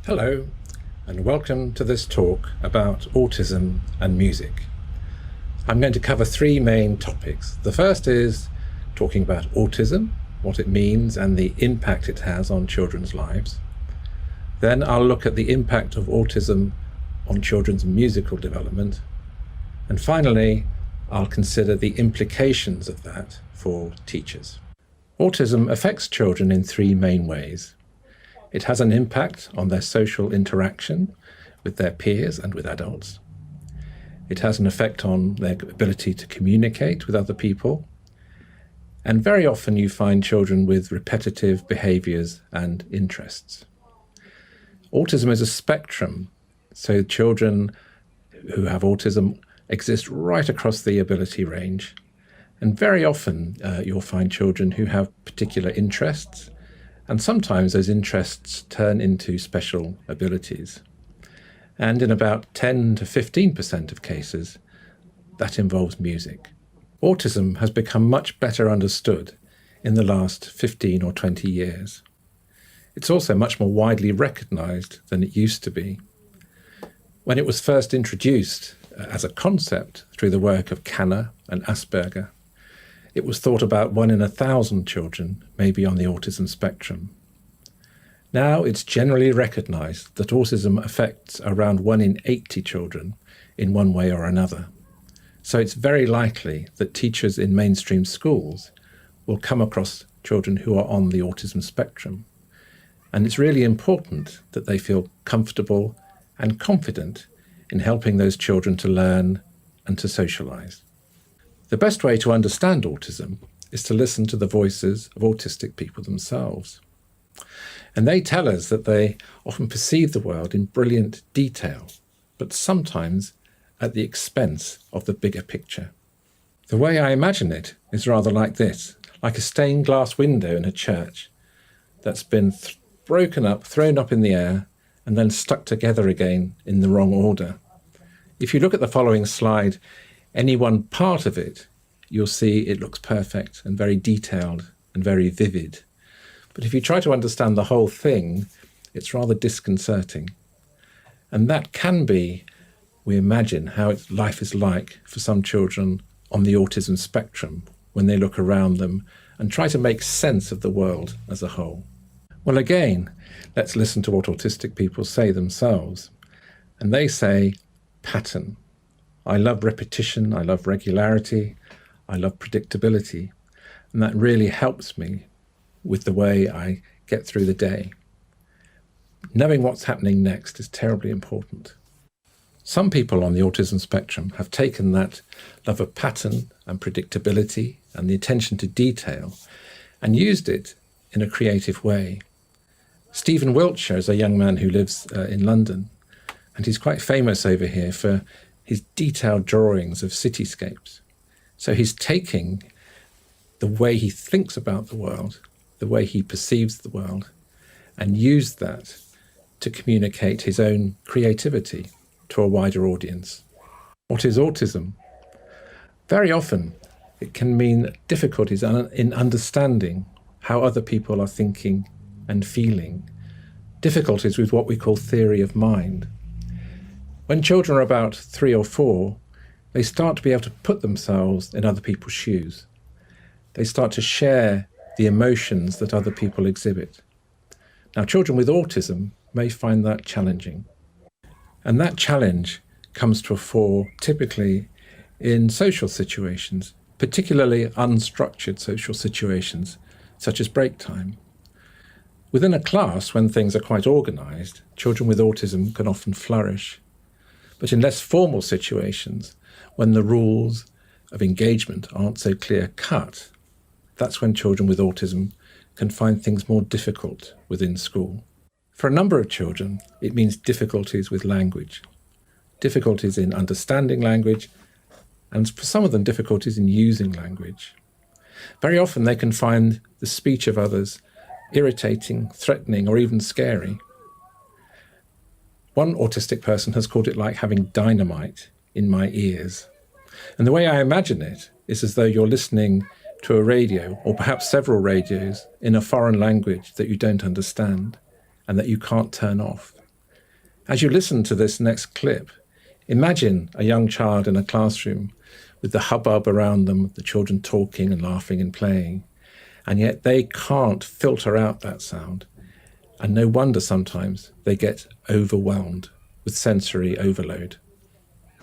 Hello, and welcome to this talk about autism and music. I'm going to cover three main topics. The first is talking about autism, what it means and the impact it has on children's lives. Then I'll look at the impact of autism on children's musical development. And finally, I'll consider the implications of that for teachers. Autism affects children in three main ways. It has an impact on their social interaction with their peers and with adults. It has an effect on their ability to communicate with other people. And very often you find children with repetitive behaviours and interests. Autism is a spectrum, so children who have autism exist right across the ability range. And very often you'll find children who have particular interests, and sometimes those interests turn into special abilities. And in about 10 to 15% of cases, that involves music. Autism has become much better understood in the last 15 or 20 years. It's also much more widely recognised than it used to be. When it was first introduced as a concept through the work of Kanner and Asperger, it was thought about 1 in 1,000 children may be on the autism spectrum. Now it's generally recognised that autism affects around 1 in 80 children in one way or another. So it's very likely that teachers in mainstream schools will come across children who are on the autism spectrum. And it's really important that they feel comfortable and confident in helping those children to learn and to socialise. The best way to understand autism is to listen to the voices of autistic people themselves. And they tell us that they often perceive the world in brilliant detail, but sometimes at the expense of the bigger picture. The way I imagine it is rather like this, like a stained glass window in a church that's been broken up, thrown up in the air, and then stuck together again in the wrong order. If you look at the following slide, any one part of it, you'll see it looks perfect and very detailed and very vivid. But if you try to understand the whole thing, it's rather disconcerting. And that can be, we imagine, how life is like for some children on the autism spectrum when they look around them and try to make sense of the world as a whole. Well, again, let's listen to what autistic people say themselves. And they say, pattern. I love repetition, I love regularity, I love predictability, and that really helps me with the way I get through the day. Knowing what's happening next is terribly important. Some people on the autism spectrum have taken that love of pattern and predictability and the attention to detail and used it in a creative way. Stephen Wiltshire is a young man who lives in London, and he's quite famous over here for his detailed drawings of cityscapes. So he's taking the way he thinks about the world, the way he perceives the world, and used that to communicate his own creativity to a wider audience. What is autism? Very often it can mean difficulties in understanding how other people are thinking and feeling, difficulties with what we call theory of mind. When children are about 3 or 4, they start to be able to put themselves in other people's shoes. They start to share the emotions that other people exhibit. Now, children with autism may find that challenging. And that challenge comes to a fore typically in social situations, particularly unstructured social situations, such as break time. Within a class, when things are quite organised, children with autism can often flourish. But in less formal situations, when the rules of engagement aren't so clear-cut, that's when children with autism can find things more difficult within school. For a number of children, it means difficulties with language, difficulties in understanding language, and for some of them, difficulties in using language. Very often they can find the speech of others irritating, threatening, or even scary. One autistic person has called it like having dynamite in my ears. And the way I imagine it is as though you're listening to a radio, or perhaps several radios, in a foreign language that you don't understand and that you can't turn off. As you listen to this next clip, imagine a young child in a classroom with the hubbub around them, the children talking and laughing and playing, and yet they can't filter out that sound. And no wonder sometimes they get overwhelmed with sensory overload.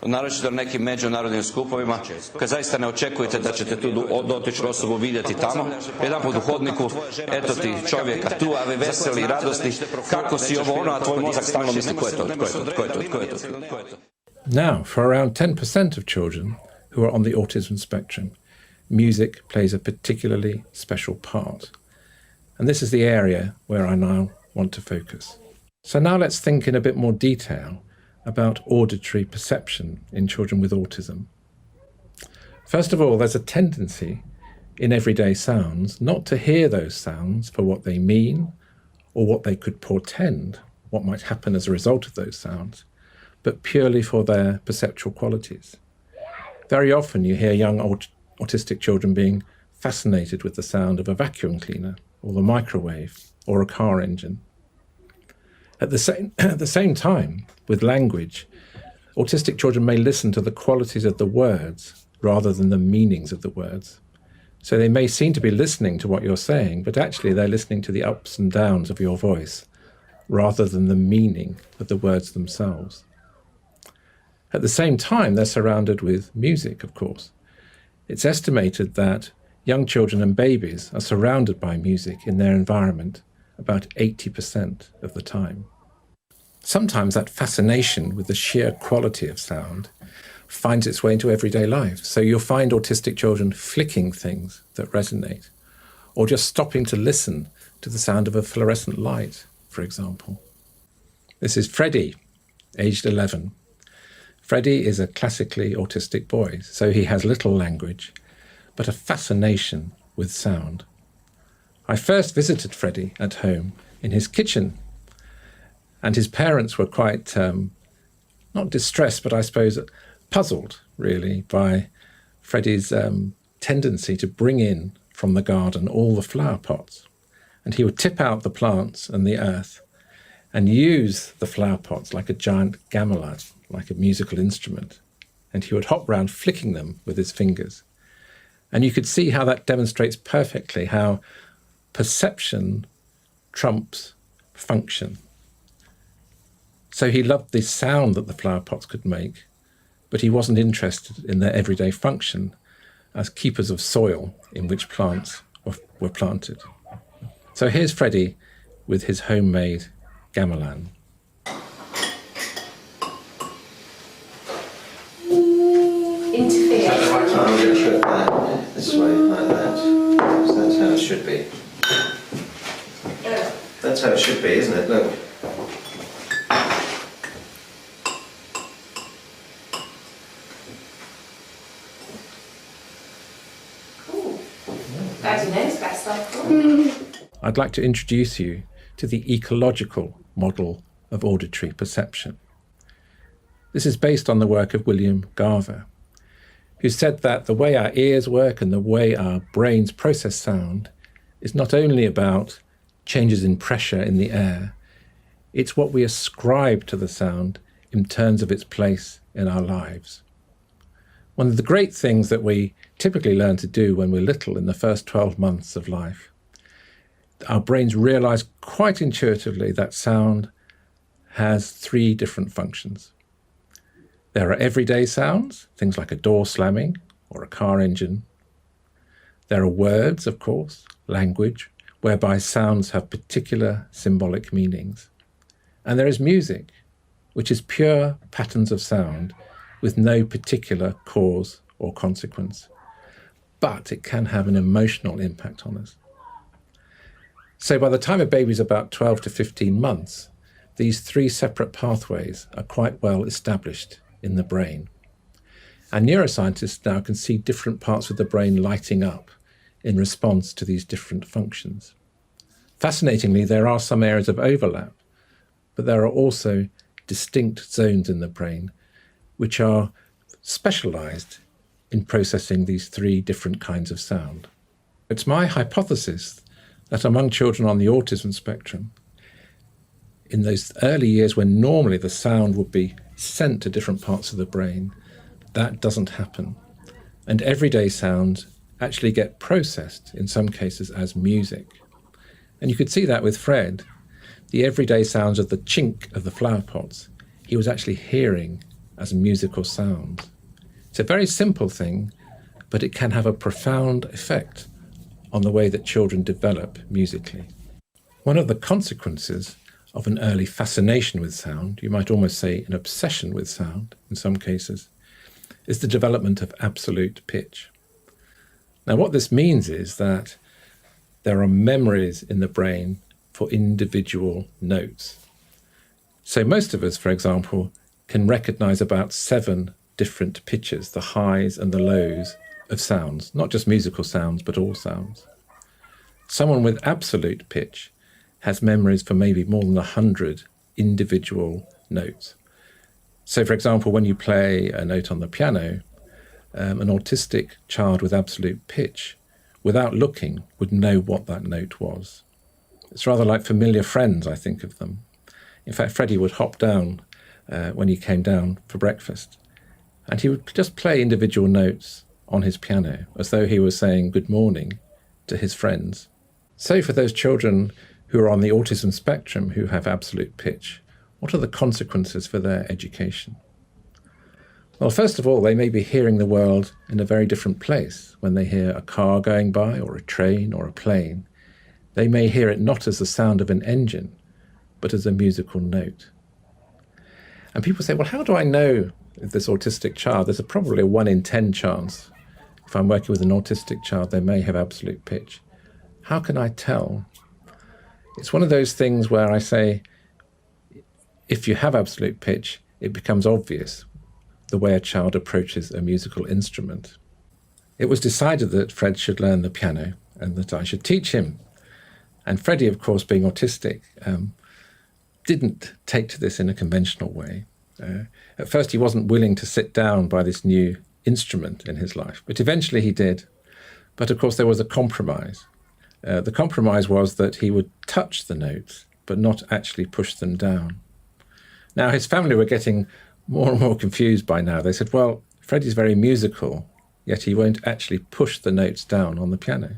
Naročito na nekim međunarodnim skupovima, kad zaista ne očekujete da ćete tu dotičnu osobu vidjeti tamo, jedanput u hodniku, eto ti čovjeka tu, a vi veseli, radosni, kako si ovo ono, a tvoj mozak stalno misli ko je to. Now, for around 10% of children who are on the autism spectrum, music plays a particularly special part. And this is the area where I now want to focus. So now let's think in a bit more detail about auditory perception in children with autism. First of all, there's a tendency in everyday sounds not to hear those sounds for what they mean or what they could portend, what might happen as a result of those sounds, but purely for their perceptual qualities. Very often you hear young autistic children being fascinated with the sound of a vacuum cleaner or the microwave or a car engine. At the same time, with language, autistic children may listen to the qualities of the words rather than the meanings of the words. So they may seem to be listening to what you're saying, but actually they're listening to the ups and downs of your voice rather than the meaning of the words themselves. At the same time, they're surrounded with music, of course. It's estimated that young children and babies are surrounded by music in their environment about 80% of the time. Sometimes that fascination with the sheer quality of sound finds its way into everyday life. So you'll find autistic children flicking things that resonate, or just stopping to listen to the sound of a fluorescent light, for example. This is Freddie, aged 11. Freddie is a classically autistic boy, so he has little language, but a fascination with sound. I first visited Freddie at home in his kitchen, and his parents were quite, not distressed, but I suppose puzzled, really, by Freddie's tendency to bring in from the garden all the flower pots. And he would tip out the plants and the earth and use the flower pots like a giant gamelan, like a musical instrument. And he would hop round flicking them with his fingers. And you could see how that demonstrates perfectly how perception trumps function. So he loved the sound that the flower pots could make, but he wasn't interested in their everyday function as keepers of soil in which plants were planted. So here's Freddie with his homemade gamelan. Interfere. I'm going to flip that this way, like that. So that's how it should be. That's how it should be, isn't it? Look. I'd like to introduce you to the ecological model of auditory perception. This is based on the work of William Garver, who said that the way our ears work and the way our brains process sound is not only about changes in pressure in the air, it's what we ascribe to the sound in terms of its place in our lives. One of the great things that we typically learn to do when we're little in the first 12 months of life, our brains realize quite intuitively that sound has three different functions. There are everyday sounds, things like a door slamming or a car engine. There are words, of course, language, whereby sounds have particular symbolic meanings. And there is music, which is pure patterns of sound with no particular cause or consequence. But it can have an emotional impact on us. So by the time a baby is about 12 to 15 months, these three separate pathways are quite well established in the brain. And neuroscientists now can see different parts of the brain lighting up in response to these different functions. Fascinatingly, there are some areas of overlap, but there are also distinct zones in the brain which are specialized in processing these three different kinds of sound. It's my hypothesis that among children on the autism spectrum, in those early years when normally the sound would be sent to different parts of the brain, that doesn't happen. And everyday sounds actually get processed, in some cases, as music. And you could see that with Fred. The everyday sounds of the chink of the flower pots, he was actually hearing as musical sounds. It's a very simple thing, but it can have a profound effect on the way that children develop musically. One of the consequences of an early fascination with sound, you might almost say an obsession with sound in some cases, is the development of absolute pitch. Now what this means is that there are memories in the brain for individual notes. So most of us, for example, can recognize about 7 different pitches, the highs and the lows of sounds, not just musical sounds, but all sounds. Someone with absolute pitch has memories for maybe more than 100 individual notes. So for example, when you play a note on the piano, an autistic child with absolute pitch, without looking, would know what that note was. It's rather like familiar friends, I think of them. In fact, Freddie would hop down when he came down for breakfast, and he would just play individual notes on his piano, as though he was saying good morning to his friends. So for those children who are on the autism spectrum who have absolute pitch, what are the consequences for their education? Well, first of all, they may be hearing the world in a very different place. When they hear a car going by, or a train, or a plane, they may hear it not as the sound of an engine, but as a musical note. And people say, well, how do I know if this autistic child, there's probably a 1 in 10 chance, if I'm working with an autistic child, they may have absolute pitch. How can I tell? It's one of those things where I say, if you have absolute pitch, it becomes obvious the way a child approaches a musical instrument. It was decided that Fred should learn the piano and that I should teach him. And Freddie, of course, being autistic, didn't take to this in a conventional way. At first, he wasn't willing to sit down by this new instrument in his life, but eventually he did. But of course, there was a compromise. The compromise was that he would touch the notes, but not actually push them down. Now, his family were getting more and more confused by now. They said, well, Freddie's very musical, yet he won't actually push the notes down on the piano.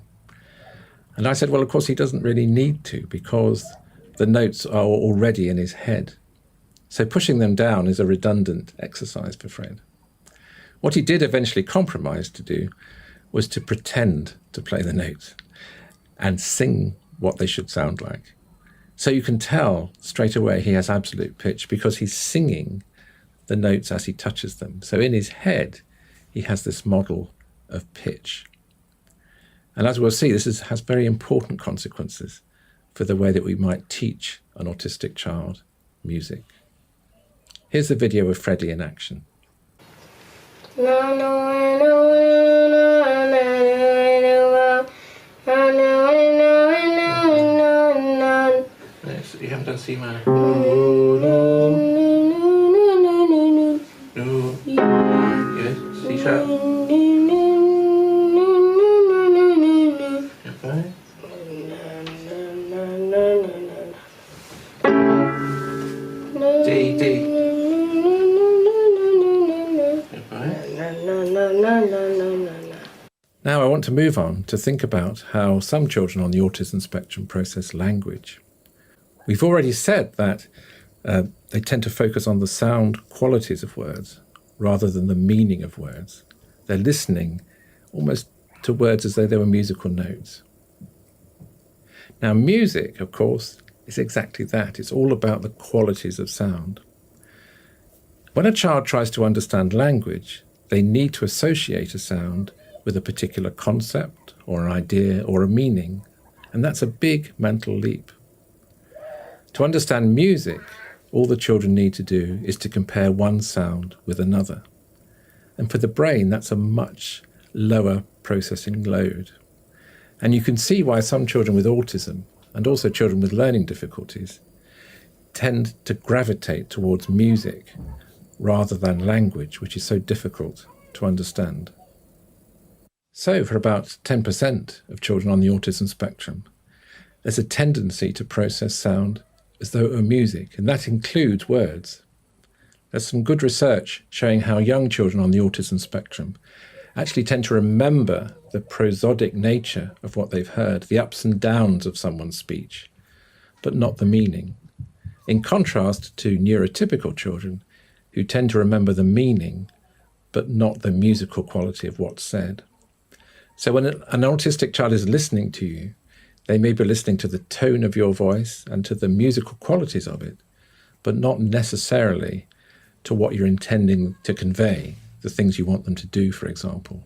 And I said, well, of course, he doesn't really need to, because the notes are already in his head. So pushing them down is a redundant exercise for Fred. What he did eventually compromise to do was to pretend to play the notes and sing what they should sound like. So you can tell straight away he has absolute pitch because he's singing the notes as he touches them. So in his head, he has this model of pitch. And as we'll see, this has very important consequences for the way that we might teach an autistic child music. Here's the video of Freddie in action. You haven't done C minor. Yes, C sharp. Okay. D, D. Now I want to move on to think about how some children on the autism spectrum process language. We've already said that they tend to focus on the sound qualities of words rather than the meaning of words. They're listening almost to words as though they were musical notes. Now music, of course, is exactly that. It's all about the qualities of sound. When a child tries to understand language, they need to associate a sound with a particular concept or an idea or a meaning, and that's a big mental leap. To understand music, all the children need to do is to compare one sound with another. And for the brain, that's a much lower processing load. And you can see why some children with autism, and also children with learning difficulties, tend to gravitate towards music rather than language, which is so difficult to understand. So for about 10% of children on the autism spectrum, there's a tendency to process sound as though it were music, and that includes words. There's some good research showing how young children on the autism spectrum actually tend to remember the prosodic nature of what they've heard, the ups and downs of someone's speech, but not the meaning. In contrast to neurotypical children who tend to remember the meaning, but not the musical quality of what's said. So when an autistic child is listening to you, they may be listening to the tone of your voice and to the musical qualities of it, but not necessarily to what you're intending to convey, the things you want them to do, for example.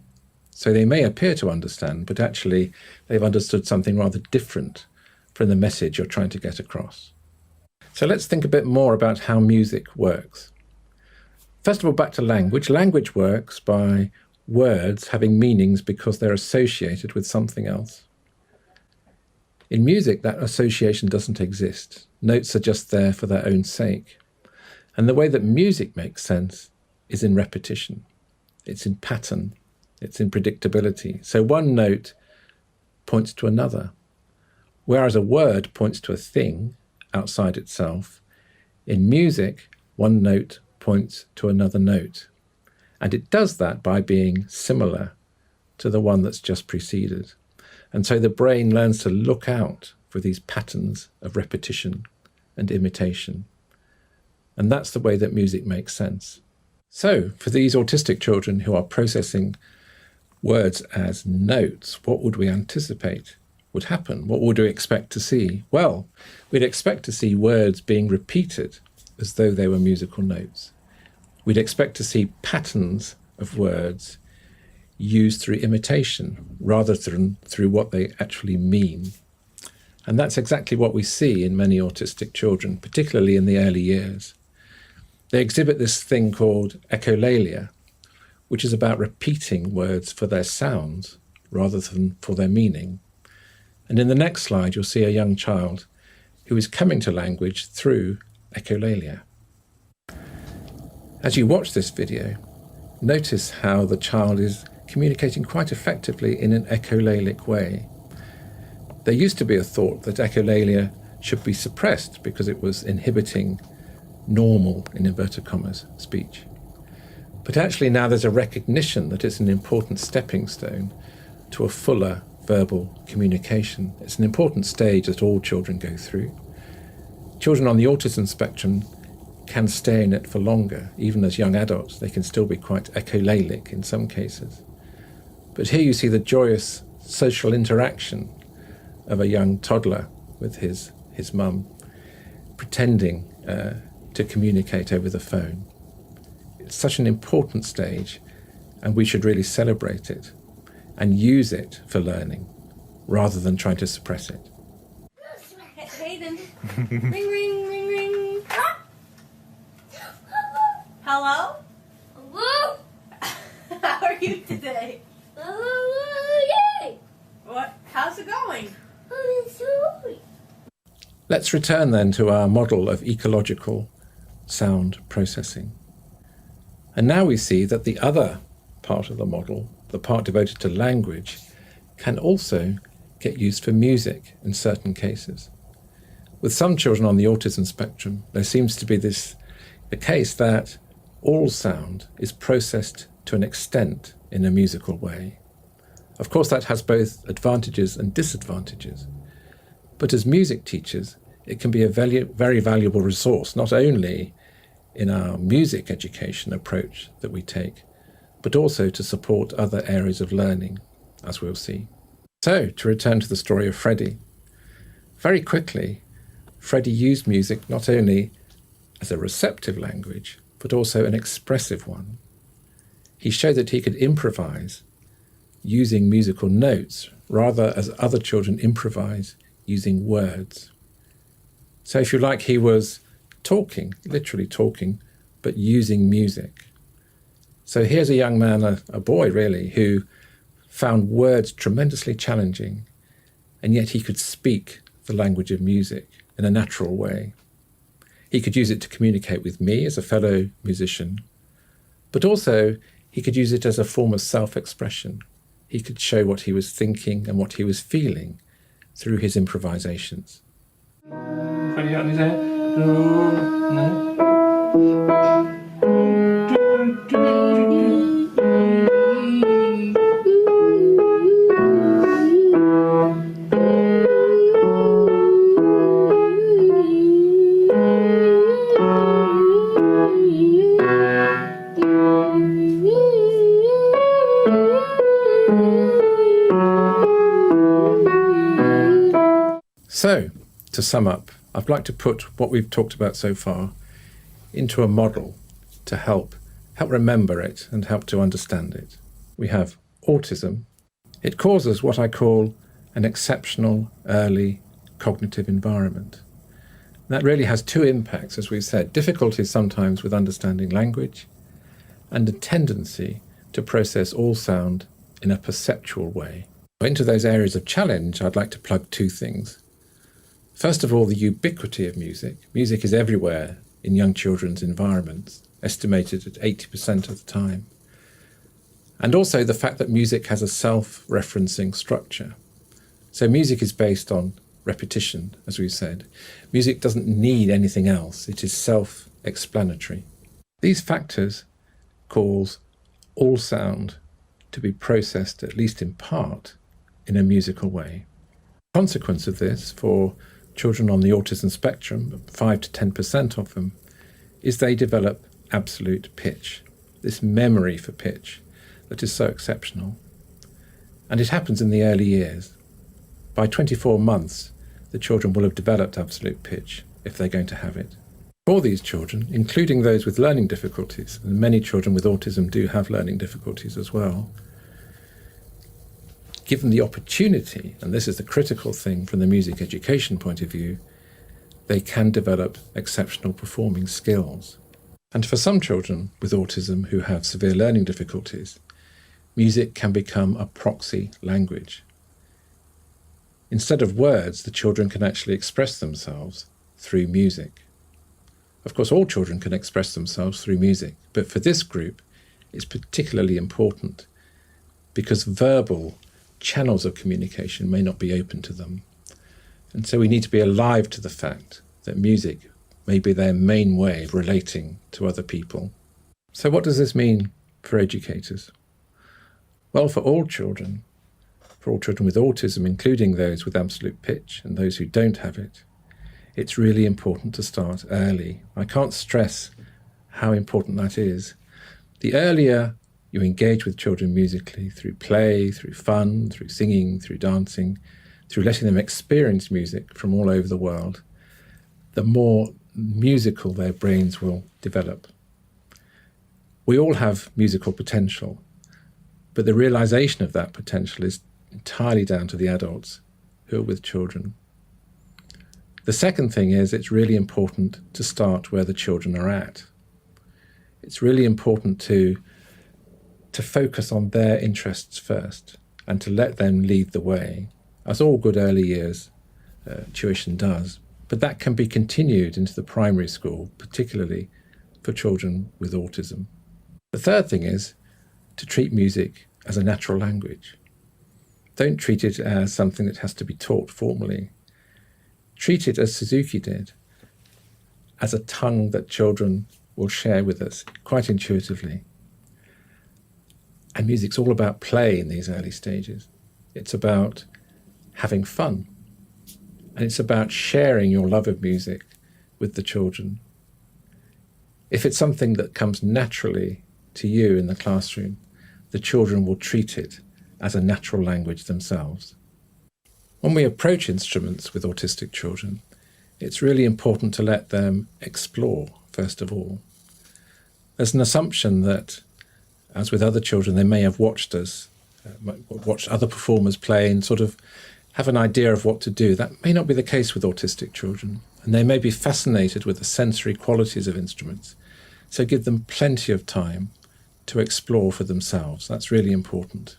So they may appear to understand, but actually they've understood something rather different from the message you're trying to get across. So let's think a bit more about how music works. First of all, back to language. Language works by words having meanings because they're associated with something else. In music, that association doesn't exist. Notes are just there for their own sake. And the way that music makes sense is in repetition. It's in pattern. It's in predictability. So one note points to another, whereas a word points to a thing outside itself. In music, one note points to another note. And it does that by being similar to the one that's just preceded. And so the brain learns to look out for these patterns of repetition and imitation. And that's the way that music makes sense. So for these autistic children who are processing words as notes, what would we anticipate would happen? What would we expect to see? Well, we'd expect to see words being repeated as though they were musical notes. We'd expect to see patterns of words used through imitation rather than through what they actually mean. And that's exactly what we see in many autistic children, particularly in the early years. They exhibit this thing called echolalia, which is about repeating words for their sounds rather than for their meaning. And in the next slide, you'll see a young child who is coming to language through echolalia. As you watch this video, notice how the child is communicating quite effectively in an echolallic way. There used to be a thought that echolalia should be suppressed because it was inhibiting normal, in inverted commas, speech. But actually now there's a recognition that it's an important stepping stone to a fuller verbal communication. It's an important stage that all children go through. Children on the autism spectrum can stay in it for longer. Even as young adults, they can still be quite echolalic in some cases. But here you see the joyous social interaction of a young toddler with his mum, pretending to communicate over the phone. It's such an important stage, and we should really celebrate it and use it for learning, rather than trying to suppress it. Hayden, ring, ring, ring, ring. Hello? Hello? How are you today? Yay! What? How's it going? Sorry. Let's return then to our model of ecological sound processing. And now we see that the other part of the model, the part devoted to language, can also get used for music in certain cases. With some children on the autism spectrum, there seems to be the case that all sound is processed to an extent in a musical way. Of course, that has both advantages and disadvantages. But as music teachers, it can be a very valuable resource, not only in our music education approach that we take, but also to support other areas of learning, as we'll see. So, to return to the story of Freddie. Very quickly, Freddie used music not only as a receptive language, but also an expressive one. He showed that he could improvise using musical notes, rather as other children improvise using words. So if you like, he was talking, literally talking, but using music. So here's a young man, a boy really, who found words tremendously challenging, and yet he could speak the language of music in a natural way. He could use it to communicate with me as a fellow musician, but also he could use it as a form of self-expression. He could show what he was thinking and what he was feeling through his improvisations. Freddie got in his head? So, to sum up, I'd like to put what we've talked about so far into a model to help remember it and help to understand it. We have autism. It causes what I call an exceptional early cognitive environment. That really has two impacts, as we've said, difficulties sometimes with understanding language and a tendency to process all sound in a perceptual way. Into those areas of challenge, I'd like to plug two things. First of all, the ubiquity of music. Music is everywhere in young children's environments, estimated at 80% of the time. And also the fact that music has a self-referencing structure. So music is based on repetition, as we said. Music doesn't need anything else. It is self-explanatory. These factors cause all sound to be processed, at least in part, in a musical way. The consequence of this for children on the autism spectrum, 5 to 10% of them, is they develop absolute pitch, this memory for pitch that is so exceptional. And it happens in the early years. By 24 months, the children will have developed absolute pitch if they're going to have it. For these children, including those with learning difficulties, and many children with autism do have learning difficulties as well, given the opportunity, and this is the critical thing from the music education point of view, they can develop exceptional performing skills. And for some children with autism who have severe learning difficulties, music can become a proxy language. Instead of words, the children can actually express themselves through music. Of course, all children can express themselves through music, but for this group, it's particularly important because verbal channels of communication may not be open to them. And so we need to be alive to the fact that music may be their main way of relating to other people. So what does this mean for educators? Well, for all children with autism, including those with absolute pitch and those who don't have it, it's really important to start early. I can't stress how important that is. The earlier you engage with children musically through play, through fun, through singing, through dancing, through letting them experience music from all over the world, the more musical their brains will develop. We all have musical potential, but the realization of that potential is entirely down to the adults who are with children. The second thing is it's really important to start where the children are at. It's really important to focus on their interests first and to let them lead the way, as all good early years tuition does. But that can be continued into the primary school, particularly for children with autism. The third thing is to treat music as a natural language. Don't treat it as something that has to be taught formally. Treat it as Suzuki did, as a tongue that children will share with us quite intuitively. And music's all about play in these early stages. It's about having fun. And it's about sharing your love of music with the children. If it's something that comes naturally to you in the classroom, the children will treat it as a natural language themselves. When we approach instruments with autistic children, it's really important to let them explore, first of all. There's an assumption that, as with other children, they may have watched other performers play and sort of have an idea of what to do. That may not be the case with autistic children, and they may be fascinated with the sensory qualities of instruments. So give them plenty of time to explore for themselves. That's really important.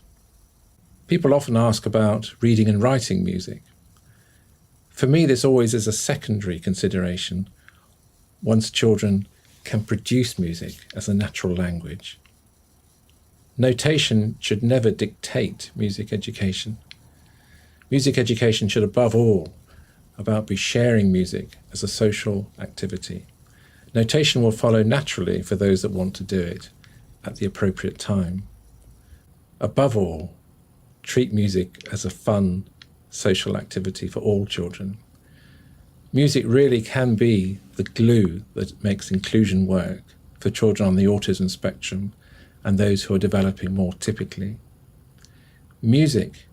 People often ask about reading and writing music. For me, this always is a secondary consideration once children can produce music as a natural language. Notation should never dictate music education. Music education should above all about sharing music as a social activity. Notation will follow naturally for those that want to do it at the appropriate time. Above all, treat music as a fun social activity for all children. Music really can be the glue that makes inclusion work for children on the autism spectrum and those who are developing more typically. Music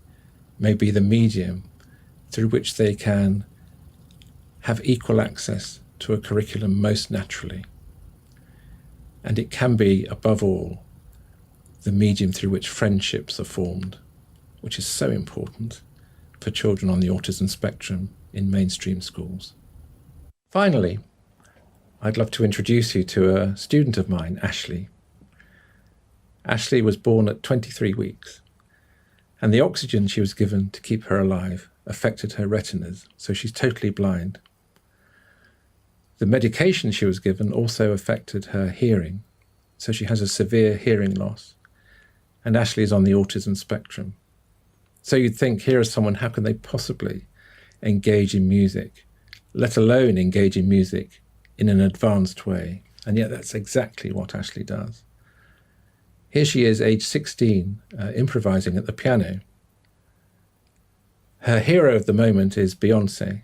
may be the medium through which they can have equal access to a curriculum most naturally. And it can be, above all, the medium through which friendships are formed, which is so important for children on the autism spectrum in mainstream schools. Finally, I'd love to introduce you to a student of mine, Ashley. Ashley was born at 23 weeks, and the oxygen she was given to keep her alive affected her retinas, so she's totally blind. The medication she was given also affected her hearing, so she has a severe hearing loss, and Ashley is on the autism spectrum. So you'd think, here is someone, how can they possibly engage in music, let alone engage in music in an advanced way? And yet that's exactly what Ashley does. Here she is, age 16, improvising at the piano. Her hero of the moment is Beyoncé.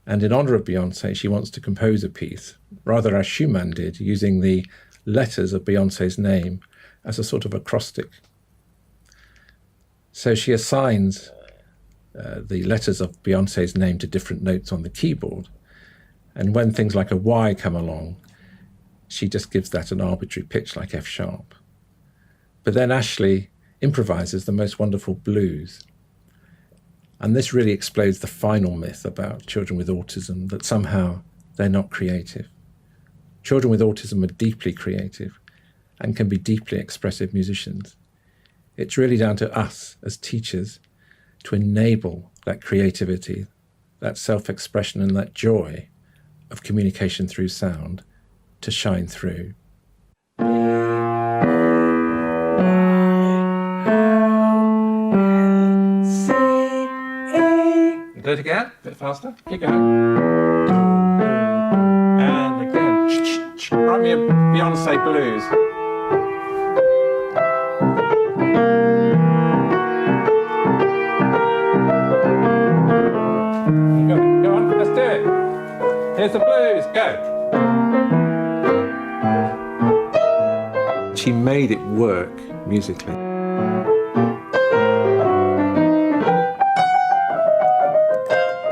And in honor of Beyoncé, she wants to compose a piece, rather as Schumann did, using the letters of Beyoncé's name as a sort of acrostic. So she assigns the letters of Beyoncé's name to different notes on the keyboard. And when things like a Y come along, she just gives that an arbitrary pitch like F sharp. But then Ashley improvises the most wonderful blues. And this really explodes the final myth about children with autism, that somehow they're not creative. Children with autism are deeply creative and can be deeply expressive musicians. It's really down to us as teachers to enable that creativity, that self-expression and that joy of communication through sound to shine through. Do it again, a bit faster. Keep going. And again. Write me a Beyoncé blues. Go on, let's do it. Here's the blues, go. She made it work musically.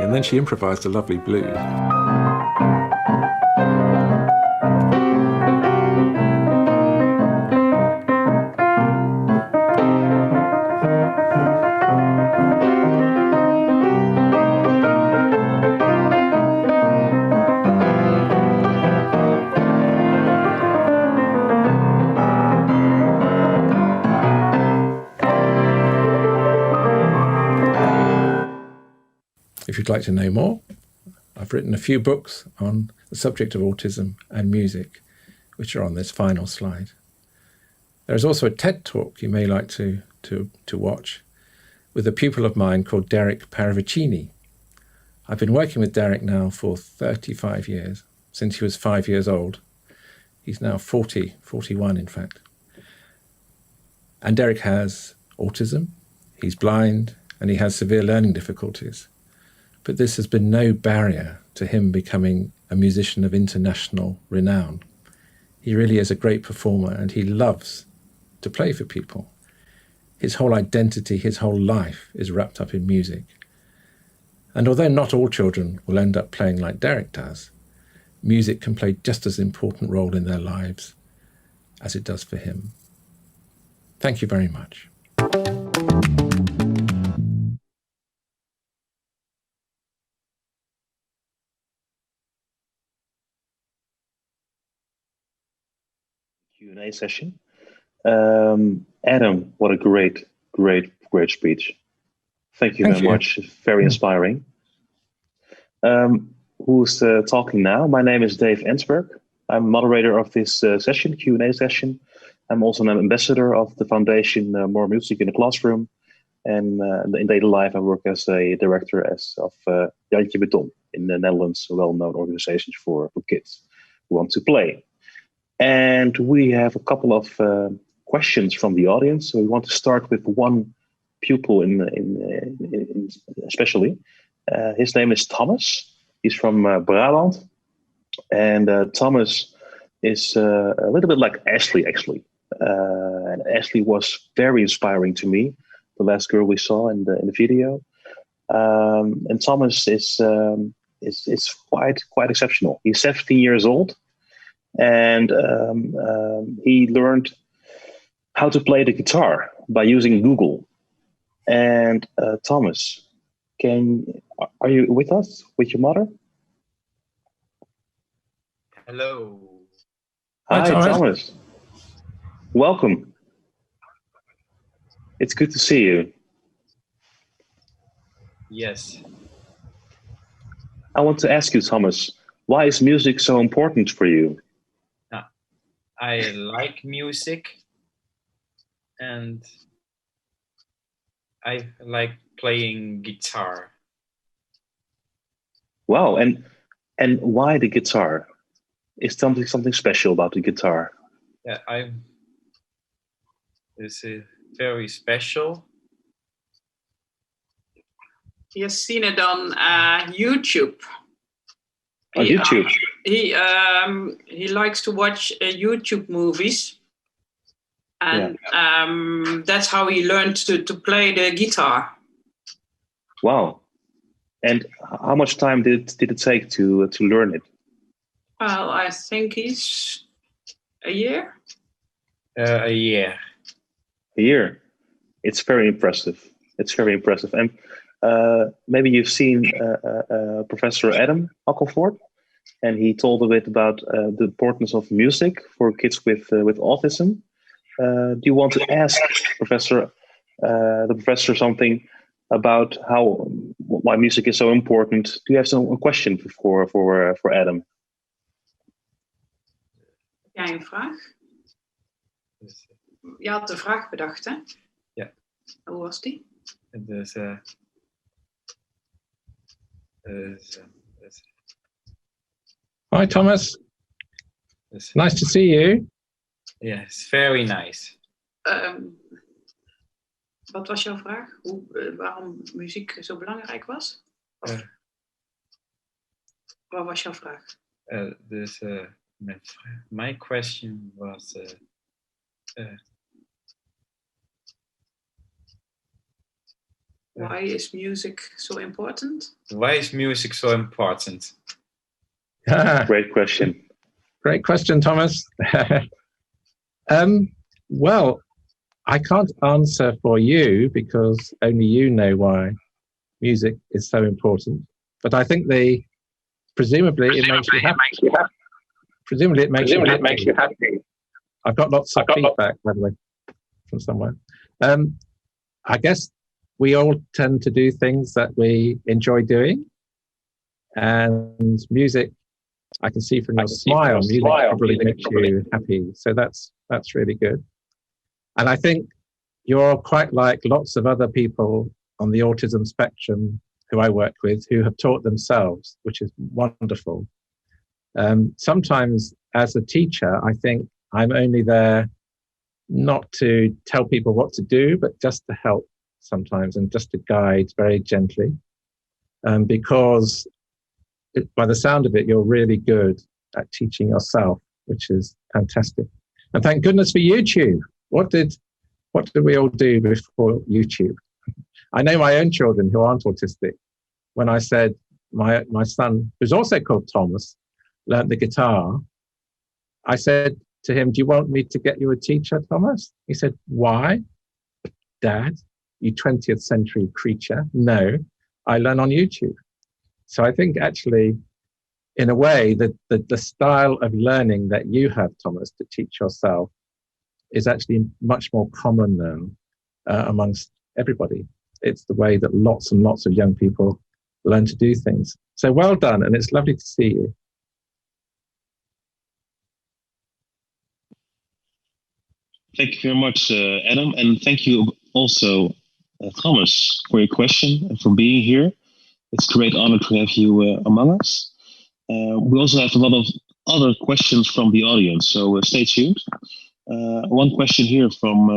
And then she improvised a lovely blues. If you'd like to know more, I've written a few books on the subject of autism and music, which are on this final slide. There is also a TED Talk you may like to watch with a pupil of mine called Derrick Paravicini. I've been working with Derrick now for 35 years, since he was 5 years old. He's now 41 in fact. And Derrick has autism, he's blind, and he has severe learning difficulties. But this has been no barrier to him becoming a musician of international renown. He really is a great performer and he loves to play for people. His whole identity, his whole life is wrapped up in music. And although not all children will end up playing like Derrick does, music can play just as important role in their lives as it does for him. Thank you very much. Q&A session. Adam, what a great speech. Thank you very much. Very inspiring. Who's talking now? My name is Dave Ensberg. I'm moderator of this session, Q&A session. I'm also an ambassador of the foundation More Music in the Classroom. And in daily life, I work as a director of Jantje Beton in the Netherlands, a well-known organization for kids who want to play. And we have a couple of questions from the audience. So we want to start with one pupil in especially. His name is Thomas. He's from Brabant. And Thomas is a little bit like Ashley, actually. And Ashley was very inspiring to me, the last girl we saw in the video. And Thomas is quite exceptional. He's 17 years old, and he learned how to play the guitar by using Google. And Thomas, are you with us, with your mother? Hello. Hi, Hi, Thomas. Thomas. Welcome. It's good to see you. Yes. I want to ask you, Thomas, why is music so important for you? I like music, and I like playing guitar. Wow, and why the guitar? Is something special about the guitar? Yeah, it's very special. He has seen it on YouTube. On YouTube? He likes to watch YouTube movies, and that's how he learned to play the guitar. Wow! And how much time did it take to learn it? Well, I think he's a year. A year. A year. It's very impressive. It's very impressive. And maybe you've seen Professor Adam Ockelford, and he told a bit about the importance of music for kids with autism. Do you want to ask the professor something about why music is so important? Do you have a question for Adam? Heb jij een vraag? Je had de vraag bedacht, hè? Ja. Hoe was die? Dus, Hi, Thomas. Nice to see you. Yes, very nice. Wat was jouw vraag? Waarom muziek zo belangrijk was? Wat was jouw vraag? Dus my question was why is music so important? Why is music so important? Great question. Great question, Thomas. Well, I can't answer for you because only you know why music is so important. But I think presumably it makes you happy. Presumably it makes you happy. I've got lots of feedback, by the way, from somewhere. I guess we all tend to do things that we enjoy doing. And music, I can see from your smile, music probably makes you happy. So that's really good. And I think you're quite like lots of other people on the autism spectrum who I work with who have taught themselves, which is wonderful. Sometimes as a teacher, I think I'm only there not to tell people what to do, but just to help sometimes and just to guide very gently. Because by the sound of it, you're really good at teaching yourself, which is fantastic. And thank goodness for YouTube. What did we all do before YouTube? I know my own children who aren't autistic. When I said my son, who's also called Thomas, learned the guitar, I said to him, "Do you want me to get you a teacher, Thomas?" He said, "Why? Dad, you 20th century creature. No, I learn on YouTube." So I think actually, in a way, the style of learning that you have, Thomas, to teach yourself is actually much more common now amongst everybody. It's the way that lots and lots of young people learn to do things. So well done, and it's lovely to see you. Thank you very much, Adam, and thank you also Thomas, for your question and for being here. It's a great honor to have you among us. We also have a lot of other questions from the audience, so stay tuned. One question here from,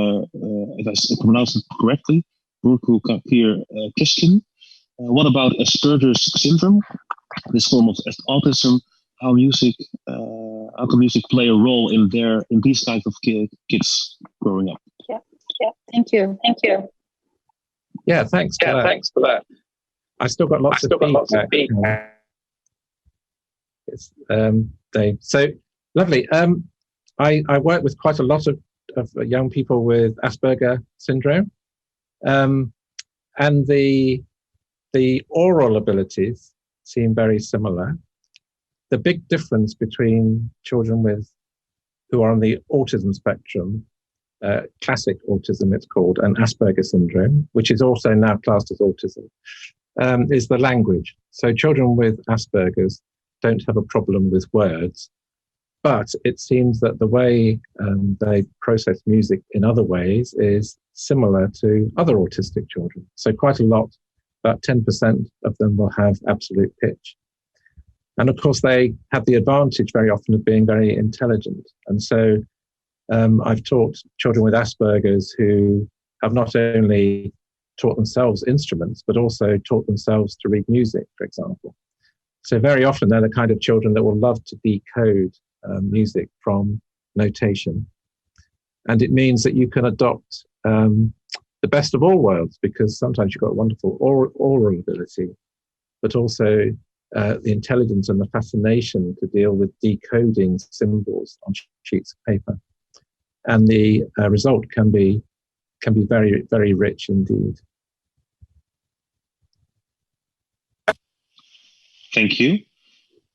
if I pronounce it correctly, Burku Kapir Kiskin. What about Asperger's syndrome, this form of autism? How can music play a role in these kinds of kids growing up? Yeah. Thank you. Yeah, thanks for that. I've still got lots of feedback. Dave. So lovely. I work with quite a lot of young people with Asperger syndrome, and the oral abilities seem very similar. The big difference between children who are on the autism spectrum, classic autism it's called, and Asperger syndrome, which is also now classed as autism, is the language. So children with Asperger's don't have a problem with words, but it seems that the way they process music in other ways is similar to other autistic children. So quite a lot, about 10% of them will have absolute pitch. And of course, they have the advantage very often of being very intelligent. And so I've taught children with Asperger's who have not only taught themselves instruments, but also taught themselves to read music, for example. So very often they're the kind of children that will love to decode music from notation. And it means that you can adopt the best of all worlds, because sometimes you've got wonderful oral ability, but also the intelligence and the fascination to deal with decoding symbols on sheets of paper. And the result can be very, very rich indeed. Thank you.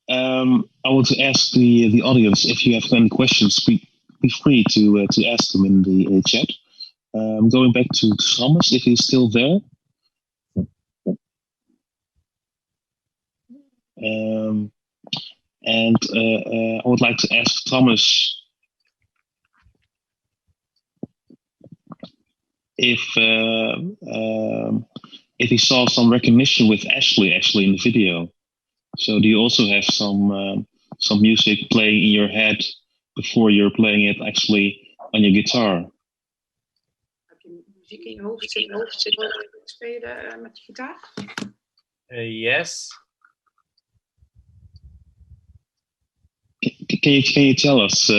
I want to ask the audience, if you have any questions, be free to ask them in the chat. Going back to Thomas, if he's still there. I would like to ask Thomas if he saw some recognition with Ashley in the video. So do you also have some music playing in your head before you're playing it actually on your guitar? Heb je muziek in je hoofd spelen met je gitaar? Yes. Can you tell us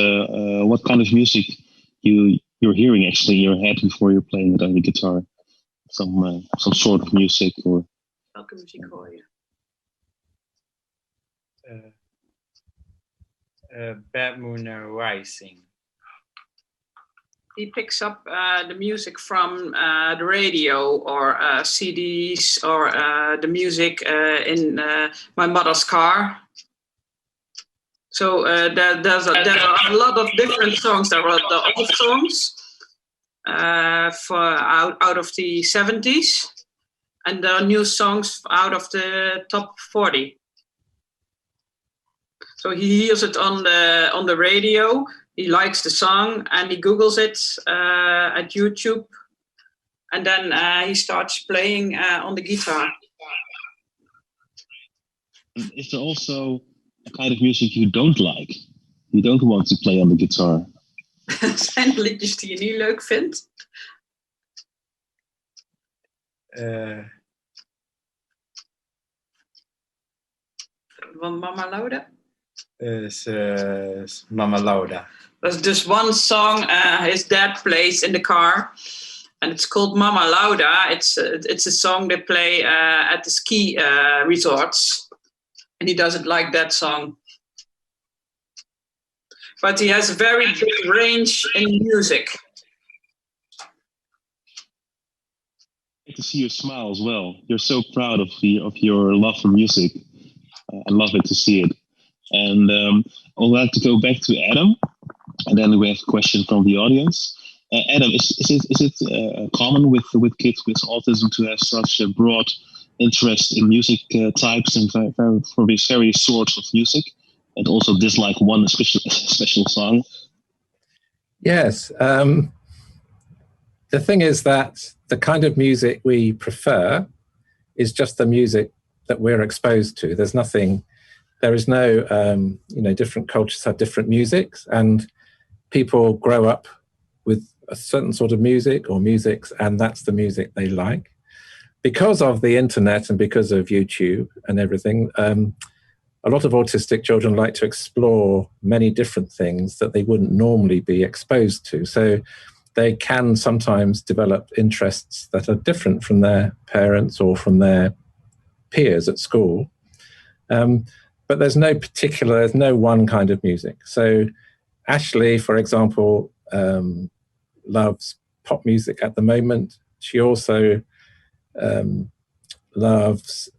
what kind of music you're hearing actually in your head before you're playing it on the guitar? Some sort of music or? Welke muziek hoor je? Bad Moon Rising. He picks up the music from the radio or CDs or the music in my mother's car. So there are a lot of different songs. There are the old songs out of the 70s, and there are new songs out of the top 40. So he hears it on the radio. He likes the song and he Googles it at YouTube, and then he starts playing on the guitar. Is there also a kind of music you don't like? You don't want to play on the guitar? Zijn er liedjes die je niet leuk vindt? Van Mama Lauda? Mama Lauda. There's just one song his dad plays in the car, and it's called Mama Lauda. It's a song they play at the ski resorts, and he doesn't like that song. But he has a very big range in music. Good to see you smile as well. You're so proud of your love for music. I love it to see it. And I would like to go back to Adam, and then we have a question from the audience. Adam, is it common with kids with autism to have such a broad interest in music types and for these various sorts of music, and also dislike one special song? Yes. the thing is that the kind of music we prefer is just the music that we're exposed to. There is no, different cultures have different musics, and people grow up with a certain sort of music or musics, and that's the music they like. Because of the internet and because of YouTube and everything, a lot of autistic children like to explore many different things that they wouldn't normally be exposed to. So they can sometimes develop interests that are different from their parents or from their peers at school. But there's no one kind of music. So Ashley, for example, loves pop music at the moment. She also loves,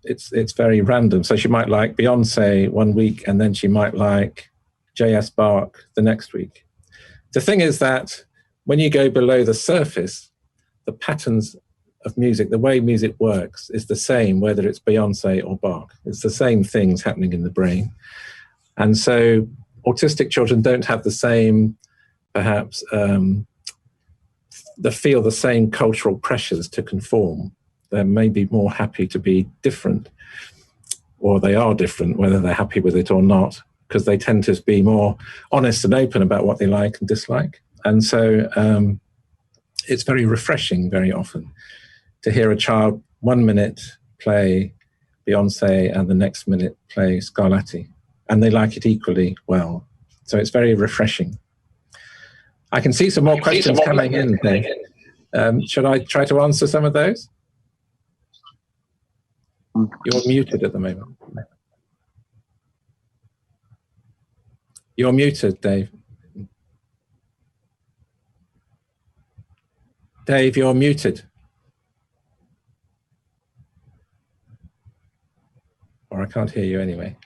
it's very random. So she might like Beyonce one week, and then she might like J.S. Bach the next week. The thing is that when you go below the surface, the patterns of music, the way music works is the same, whether it's Beyonce or Bach. It's the same things happening in the brain. And so autistic children don't have the same, perhaps, they feel the same cultural pressures to conform. They may be more happy to be different, or they are different, whether they're happy with it or not, because they tend to be more honest and open about what they like and dislike. And so it's very refreshing very often to hear a child 1 minute play Beyonce and the next minute play Scarlatti, and they like it equally well. So it's very refreshing. I can see some more questions coming in, Dave. Should I try to answer some of those? You're muted at the moment. You're muted, Dave. Dave, you're muted. Or I can't hear you anyway.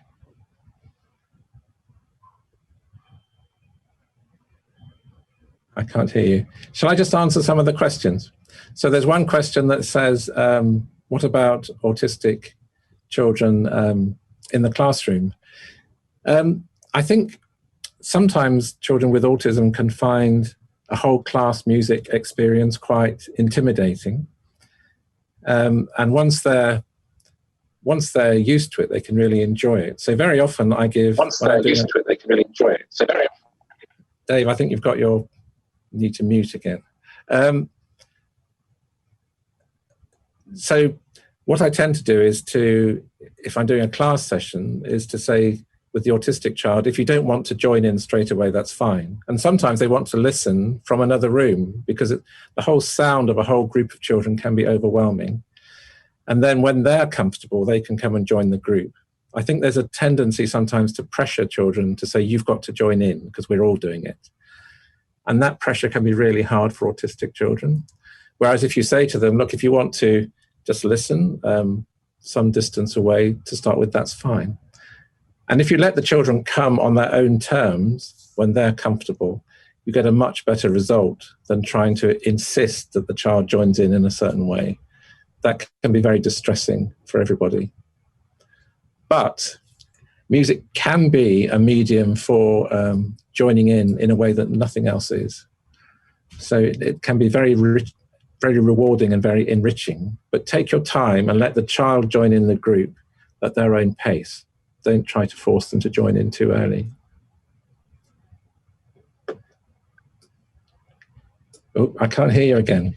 I can't hear you. Shall I just answer some of the questions? So there's one question that says, what about autistic children in the classroom? I think sometimes children with autism can find a whole class music experience quite intimidating. And once they're used to it, they can really enjoy it. So very often I give... Once they're used to it, they can really enjoy it. So very often, Dave, I think you've got your... need to mute again. So what I tend to do is to, if I'm doing a class session, is to say with the autistic child, if you don't want to join in straight away, that's fine. And sometimes they want to listen from another room because the whole sound of a whole group of children can be overwhelming. And then when they're comfortable, they can come and join the group. I think there's a tendency sometimes to pressure children to say, you've got to join in because we're all doing it. And that pressure can be really hard for autistic children. Whereas if you say to them, look, if you want to just listen some distance away to start with, that's fine. And if you let the children come on their own terms when they're comfortable, you get a much better result than trying to insist that the child joins in a certain way. That can be very distressing for everybody. But music can be a medium for joining in a way that nothing else is. So it can be very rich, very rewarding and very enriching. But take your time and let the child join in the group at their own pace. Don't try to force them to join in too early. Oh, I can't hear you again.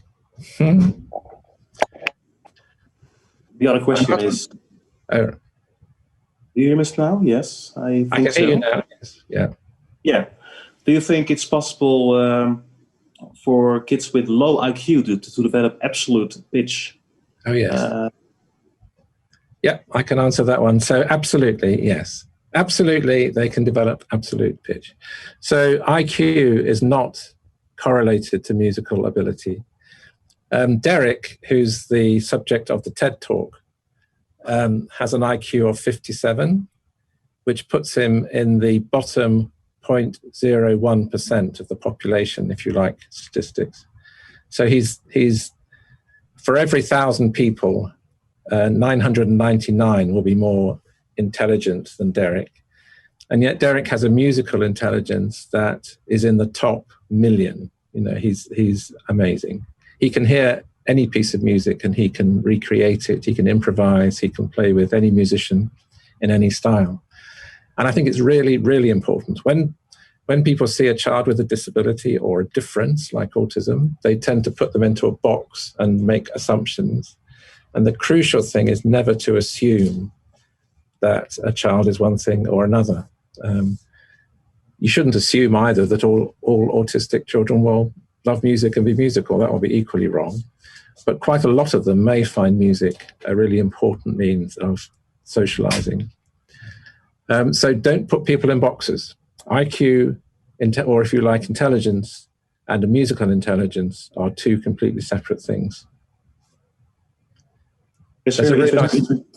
The other question is... Oh. Do you hear us now? Yes, I can so. hear you now. Yes. Yeah. Yeah. Do you think it's possible for kids with low IQ to develop absolute pitch? Oh, yes. Yeah, I can answer that one. So absolutely, yes. Absolutely, they can develop absolute pitch. So IQ is not correlated to musical ability. Derrick, who's the subject of the TED Talk, has an IQ of 57, which puts him in the bottom 0.01% of the population, if you like statistics. So he's for every 1,000 people, 999 will be more intelligent than Derrick. And yet Derrick has a musical intelligence that is in the top 1,000,000. he's amazing. He can hear any piece of music and he can recreate it. He can improvise. He can play with any musician in any style. And I think it's really, really important. When people see a child with a disability or a difference like autism, they tend to put them into a box and make assumptions. And the crucial thing is never to assume that a child is one thing or another. You shouldn't assume either that all autistic children will love music and be musical. That will be equally wrong. But quite a lot of them may find music a really important means of socializing. So don't put people in boxes. IQ, or if you like, intelligence and a musical intelligence are two completely separate things.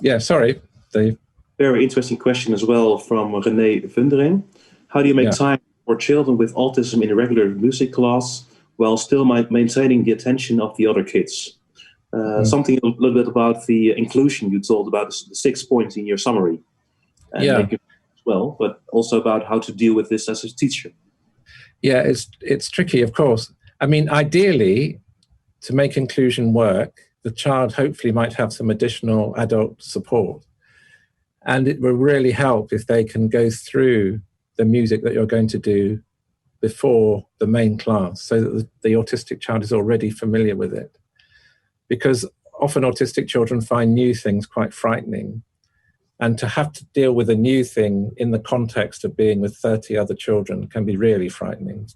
Yeah, sorry, Dave. Very interesting question as well from René Vundering. How do you make time for children with autism in a regular music class while still maintaining the attention of the other kids? Something a little bit about the inclusion you told about the 6 points in your summary. As well, but also about how to deal with this as a teacher. Yeah, it's tricky, of course. I mean, ideally, to make inclusion work, the child hopefully might have some additional adult support. And it will really help if they can go through the music that you're going to do before the main class, so that the autistic child is already familiar with it. Because often autistic children find new things quite frightening. And to have to deal with a new thing in the context of being with 30 other children can be really frightening.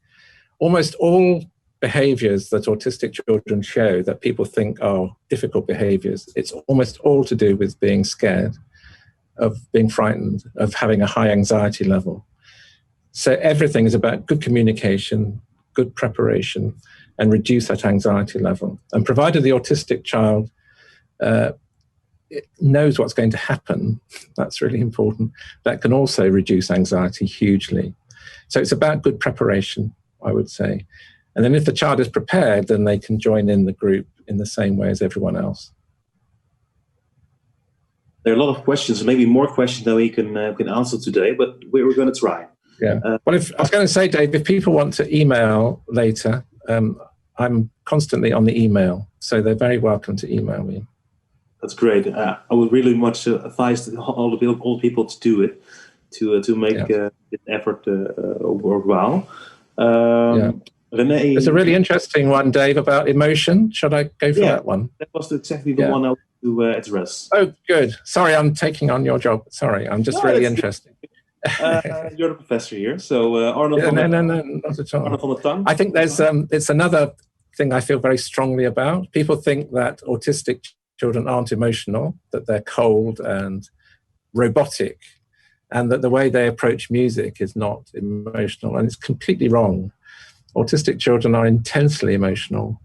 Almost all behaviors that autistic children show that people think are difficult behaviors, it's almost all to do with being scared, of being frightened, of having a high anxiety level. So everything is about good communication, good preparation, and reduce that anxiety level. And provided the autistic child it knows what's going to happen, that's really important, that can also reduce anxiety hugely. So it's about good preparation, I would say. And then if the child is prepared, then they can join in the group in the same way as everyone else. There are a lot of questions, maybe more questions than we can answer today, but we're going to try. Yeah. Well, I was going to say, Dave, if people want to email later, I'm constantly on the email, so they're very welcome to email me. That's great. I would really much advise all the people to do it, to make this effort worthwhile. René, there's a really interesting one, Dave, about emotion. Should I go for that one? That was exactly the one I wanted to address. Oh, good. Sorry, I'm taking on your job. Sorry, I'm just really interested. You're the professor here, so Arnold. No, not at all. Arnold on the tongue. I think there's it's another thing I feel very strongly about. People think that autistic children aren't emotional, that they're cold and robotic, and that the way they approach music is not emotional, and it's completely wrong. Autistic children are intensely emotional,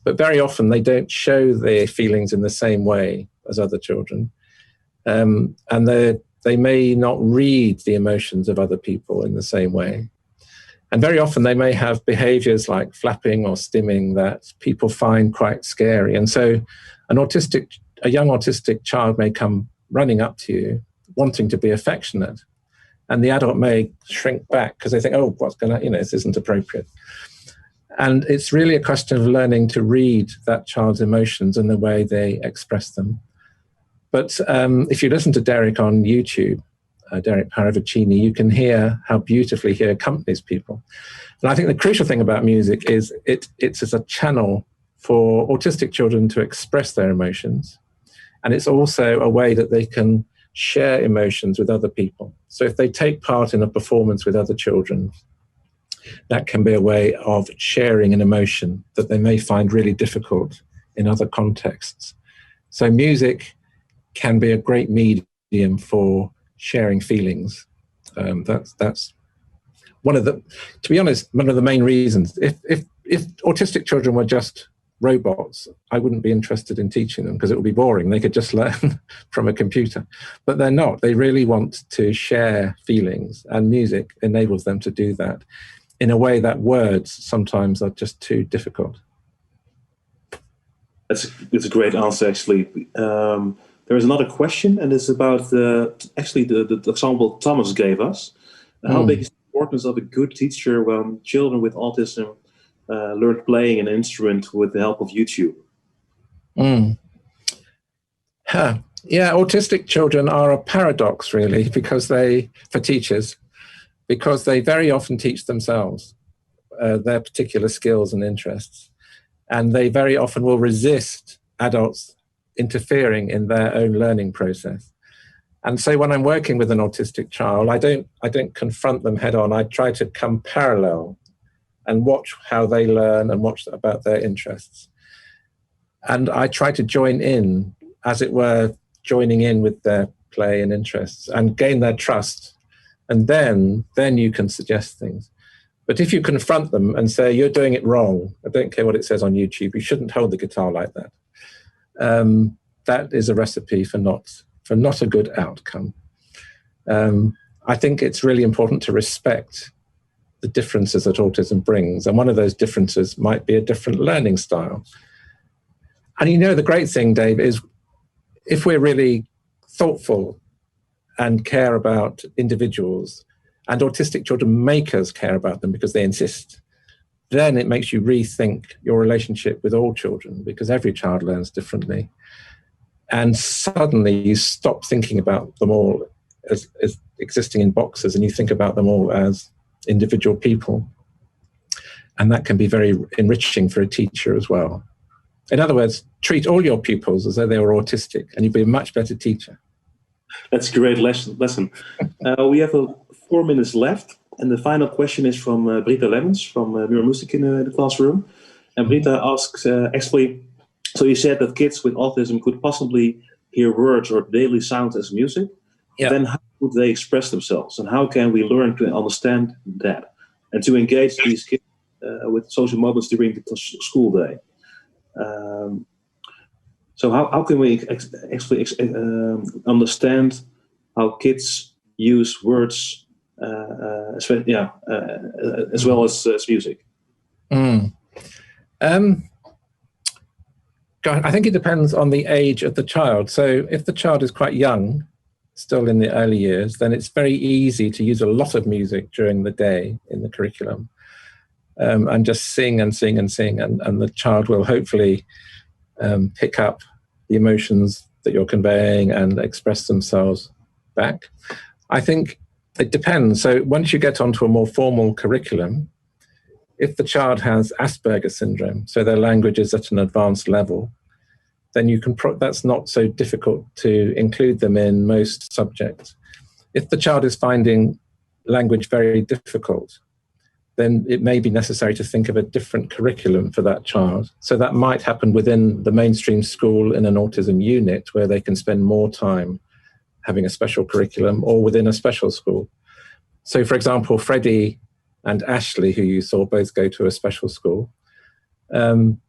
but very often they don't show their feelings in the same way as other children, and they may not read the emotions of other people in the same way. And very often they may have behaviors like flapping or stimming that people find quite scary. And so a young autistic child may come running up to you, wanting to be affectionate. And the adult may shrink back because they think, oh, this isn't appropriate. And it's really a question of learning to read that child's emotions and the way they express them. But if you listen to Derrick on YouTube, Derrick Paravicini, you can hear how beautifully he accompanies people. And I think the crucial thing about music is it's as a channel for autistic children to express their emotions. And it's also a way that they can share emotions with other people. So if they take part in a performance with other children, that can be a way of sharing an emotion that they may find really difficult in other contexts. So music can be a great medium for sharing feelings. That's one of the, to be honest, one of the main reasons. If autistic children were just robots, I wouldn't be interested in teaching them because it would be boring. They could just learn from a computer. But they're not. They really want to share feelings, and music enables them to do that in a way that words sometimes are just too difficult. It's a great answer, actually. There is another question, and it's about the example Thomas gave us. How big is the importance of a good teacher when children with autism learned playing an instrument with the help of YouTube? Yeah, autistic children are a paradox, really, for teachers, because they very often teach themselves their particular skills and interests, and they very often will resist adults interfering in their own learning process. And so when I'm working with an autistic child, I don't confront them head on. I try to come parallel and watch how they learn and watch about their interests. And I try to join in, as it were, joining in with their play and interests and gain their trust. And then you can suggest things. But if you confront them and say, you're doing it wrong, I don't care what it says on YouTube, you shouldn't hold the guitar like that. That is a recipe for not a good outcome. I think it's really important to respect the differences that autism brings. And one of those differences might be a different learning style. And the great thing, Dave, is if we're really thoughtful and care about individuals, and autistic children make us care about them because they insist, then it makes you rethink your relationship with all children, because every child learns differently. And suddenly you stop thinking about them all as existing in boxes, and you think about them all as individual people. And that can be very enriching for a teacher as well. In other words, treat all your pupils as though they were autistic, and you'll be a much better teacher. That's a great lesson. We have 4 minutes left, and the final question is from Brita Lemmens from Muur Music in the classroom. And Brita asks, actually, so you said that kids with autism could possibly hear words or daily sounds as music. Yeah. Then how would they express themselves, and how can we learn to understand that and to engage these kids with social moments during the school day? So how can we actually understand how kids use words as well as music? I think it depends on the age of the child. So if the child is quite young, still in the early years, then it's very easy to use a lot of music during the day in the curriculum, and just sing and sing and sing, and the child will hopefully pick up the emotions that you're conveying and express themselves back. I think it depends. So once you get onto a more formal curriculum, if the child has Asperger's syndrome, so their language is at an advanced level, then you can that's not so difficult to include them in most subjects. If the child is finding language very difficult, then it may be necessary to think of a different curriculum for that child. So that might happen within the mainstream school in an autism unit, where they can spend more time having a special curriculum, or within a special school. So for example, Freddie and Ashley, who you saw, both go to a special school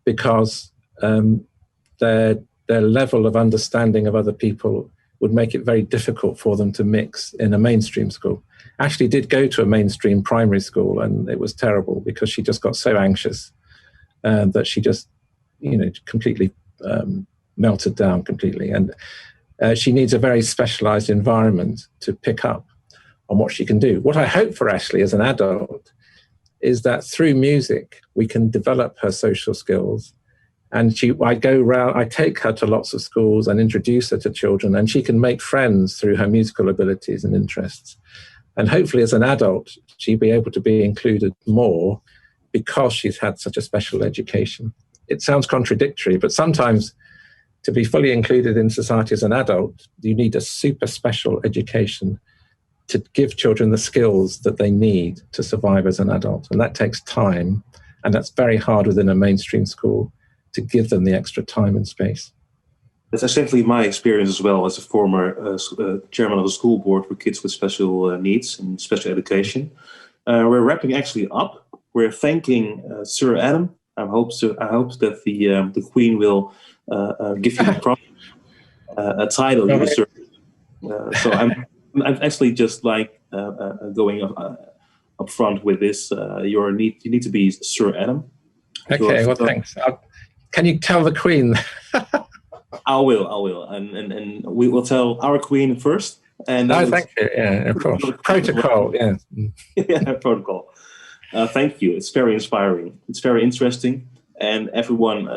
because their level of understanding of other people would make it very difficult for them to mix in a mainstream school. Ashley did go to a mainstream primary school, and it was terrible because she just got so anxious that she just, completely melted down completely. And she needs a very specialized environment to pick up on what she can do. What I hope for Ashley as an adult is that through music, we can develop her social skills. And I take her to lots of schools and introduce her to children, and she can make friends through her musical abilities and interests. And hopefully as an adult, she'll be able to be included more because she's had such a special education. It sounds contradictory, but sometimes to be fully included in society as an adult, you need a super special education to give children the skills that they need to survive as an adult. And that takes time, and that's very hard within a mainstream school to give them the extra time and space. That's exactly my experience as well, as a former chairman of the school board for kids with special needs and special education. We're wrapping actually up. We're thanking Sir Adam. I hope that the Queen will give you a title. You deserve. So I'm actually just like going up front with this. You need to be Sir Adam. Okay. Well, thanks. Can you tell the Queen? I will, and we will tell our Queen first. And thank you. Yeah, of course. Protocol. Yeah. Yeah, protocol. Thank you. It's very inspiring. It's very interesting, and everyone,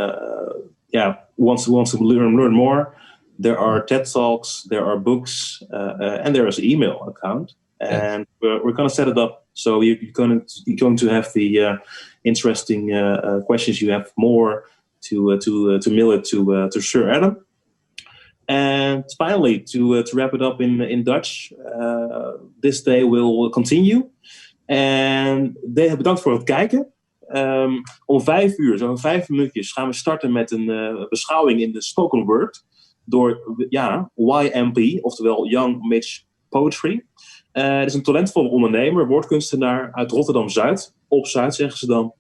wants to learn more. There are TED Talks, there are books, and there is an email account. And we're going to set it up so you're going to have the interesting questions you have more to mail it to Sir Adam. And finally, to wrap it up in Dutch, this day will continue. En bedankt voor het kijken. Om 5 uur, zo'n 5 minuutjes, gaan we starten met een beschouwing in de spoken word door YMP, oftewel Young Mitch Poetry. Het is een talentvolle ondernemer, woordkunstenaar uit Rotterdam-Zuid. Op Zuid zeggen ze dan.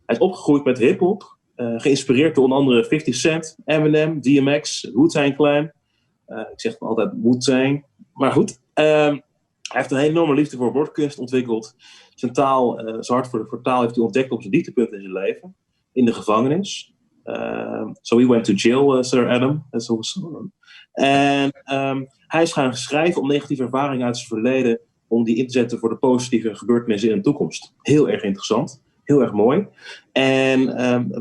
Hij is opgegroeid met hip-hop, geïnspireerd door onder andere 50 Cent, Eminem, DMX, Wu-Tang Clan. Ik zeg altijd Wu-Tang, maar goed. Hij heeft een enorme liefde voor woordkunst ontwikkeld. Zijn hart voor taal heeft hij ontdekt op zijn dieptepunt in zijn leven. In de gevangenis. So he went to jail, Sir Adam. En hij is gaan schrijven om negatieve ervaringen uit zijn verleden, om die in te zetten voor de positieve gebeurtenissen in de toekomst. Heel erg interessant. Heel erg mooi. En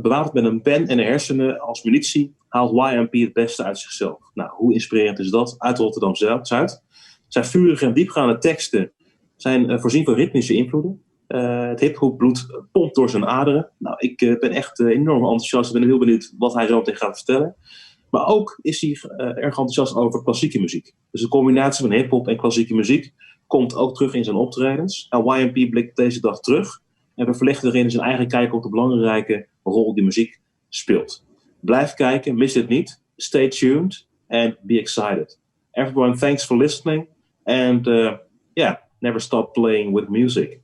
bewapend met een pen en de hersenen als munitie haalt YMP het beste uit zichzelf. Nou, hoe inspirerend is dat? Uit Rotterdam-Zuid. Zijn vurige en diepgaande teksten zijn voorzien van ritmische invloeden. Het hip-hop bloed pompt door zijn aderen. Nou, ik ben echt enorm enthousiast. Ik ben heel benieuwd wat hij zo meteen gaat vertellen. Maar ook is hij erg enthousiast over klassieke muziek. Dus de combinatie van hip-hop en klassieke muziek komt ook terug in zijn optredens. En YMP blikt deze dag terug en we verlichten erin zijn eigen kijk op de belangrijke rol die muziek speelt. Blijf kijken, mis dit niet. Stay tuned and be excited. Everyone, thanks for listening. And never stop playing with music.